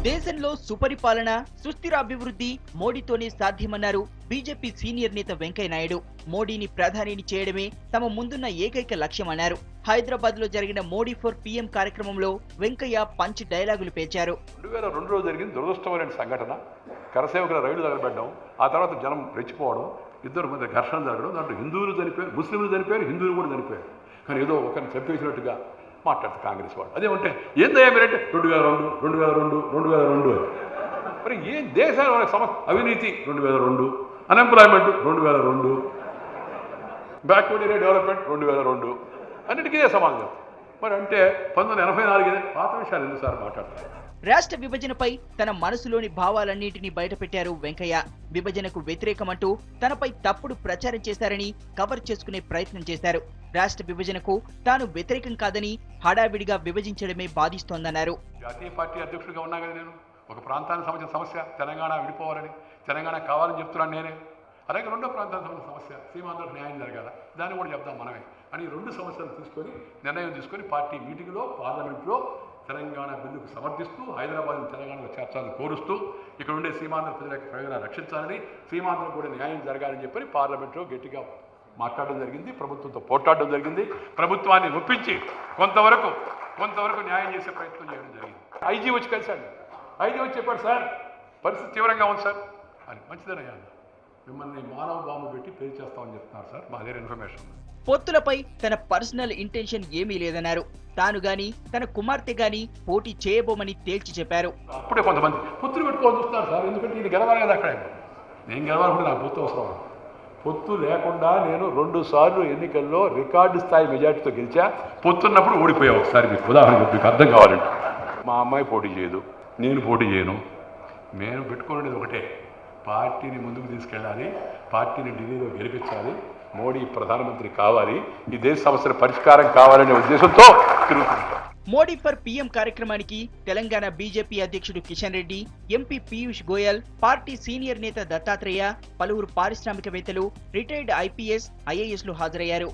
దేశంలో సుపరిపాలన, సుస్థిర అభివృద్ధి మోడీతోనే సాధ్యమన్నారు బీజేపీ సీనియర్ నేత వెంకయ్య నాయుడు. మోడీని ప్రధానిని చేయడమే తమ ముందున్న ఏకైక లక్ష్యమన్నారు. హైదరాబాద్ లో జరిగిన మోడీ ఫర్ పీఎం కార్యక్రమంలో వెంకయ్య పంచ్ డైలాగులు పేర్చారు. 2002లో జరిగింది దురదృష్టమైన సంఘటన. కరసేవకుల రైలు తగలబెట్టడం, ఆ తర్వాత జనం రెచ్చిపోవడం, ఇద్దరు మధ్య ఘర్షణ జరగడం, దాంట్లో హిందువులు చనిపోయారు, ముస్లింలు చనిపోయారు, హిందువులు కూడా చనిపోయారు. కానీ ఏదో ఒకరిని చంపేసినట్టుగా మాట్లాడుతుంది కాంగ్రెస్ వాళ్ళు. అదేమంటే ఏందయ్యా మీరంటే 2002 2002 2002 అని. మరి ఏం దేశాలు అవినీతి 2002, అన్ఎంప్లాయ్మెంట్ 2002, బ్యాక్వర్డ్ ఏరియా డెవలప్మెంట్ 2002, అన్నిటికీ సమాధానం. మరి అంటే 1984 పాత విషయాలు ఎందుకుసారి మాట్లాడతారు. రాష్ట్ర విభజనపై తన మనసులోని భావాలన్నింటినీ బయటపెట్టారు వెంకయ్య. విభజనకు వ్యతిరేకమంటూ తనపై తప్పుడు ప్రచారం చేశారని కవర్ చేసుకునే ప్రయత్నం చేశారు. రాష్ట్ర విభజనకు తాను వ్యతిరేకం కాదని, హడావిడిగా విభజించడమే బాధిస్తోందన్నారు. జాతీయ పార్టీ అధ్యక్షుడిగా ఉన్నా కదా నేను. ఒక ప్రాంతానికి సంబంధించిన సమస్య తెలంగాణ విడిపోవాలని, తెలంగాణ కావాలని చెప్తున్నాను నేనే. అలాగే రెండో ప్రాంతానికి సంబంధించిన సమస్య సీమాంధ్రకు న్యాయం జరగాల, దాన్ని కూడా చెప్దాం మనమే అని 2 సమస్యలు తీసుకొని నిర్ణయం తీసుకొని పార్టీ మీటింగ్లో పార్లమెంట్లో తెలంగాణ బిల్లుకు సమర్థిస్తూ హైదరాబాద్ని తెలంగాణలో చేర్చాలని కోరుస్తూ ఇక్కడ ఉండే సీమాంధ్ర ప్రజల ప్రయోజనాలు రక్షించాలని, సీమాంధ్రకు కూడా న్యాయం జరగాలని చెప్పని పార్లమెంట్లో గట్టిగా మాట్లాడడం జరిగింది. ప్రభుత్వంతో పోట్లాడడం జరిగింది. ప్రభుత్వాన్ని ఒప్పించి కొంతవరకు న్యాయం చేసే ప్రయత్నం చేయడం జరిగింది. ఐజీ వచ్చి కలిశాడు. ఐజీ వచ్చి చెప్పాడు, సార్ పరిస్థితి తీవ్రంగా ఉంది సార్ అని. మంచిదనయ్యా, మిమ్మల్ని మానవ బాంబు పెట్టి పేరు చేస్తామని చెప్తున్నారు సార్, మా దగ్గర ఇన్ఫర్మేషన్ ఉంది. పొత్తులపై తన పర్సనల్ ఇంటెన్షన్ ఏమీ లేదన్నారు. తాను గాని తన కుమార్తె గాని పోటీ చేయబోమని తేల్చి చెప్పారు. అప్పుడే కొంతమంది పొత్తులు పెట్టుకోవాలని చూస్తున్నారు సార్. ఎందుకంటే ఇది గెలవాలి కదా అక్కడ. నేను గెలవాలంటే నాకు పొత్తు అవసరం. పొత్తు లేకుండా నేను 2 సార్లు ఎన్నికల్లో రికార్డు స్థాయి మెజార్టీతో గెలిచా. పొత్తున్నప్పుడు ఓడిపోయావు. ఒకసారి మీకు ఉదాహరణ మీకు అర్థం కావాలంటే, మా అమ్మాయి పోటీ చేయదు, నేను పోటీ చేయను. నేను పెట్టుకునేది ఒకటే, పార్టీని ముందుకు తీసుకెళ్ళాలి, పార్టీని ఢిల్లీలో గెలిపించాలి, మోడీ ప్రధానమంత్రి కావాలి, ఈ దేశ సమస్యల పరిష్కారం కావాలనే ఉద్దేశంతో తిరుగుతుంటాం. మోడీ ఫర్ పీఎం కార్యక్రమానికి తెలంగాణ బీజేపీ అధ్యక్షుడు Kishan Reddy, MP Piyush Goyal, party senior నేత దత్తాత్రేయ, పలువురు పారిశ్రామికవేత్తలు, రిటైర్డ్ ఐపీఎస్, ఐఏఎస్లు హాజరయ్యారు.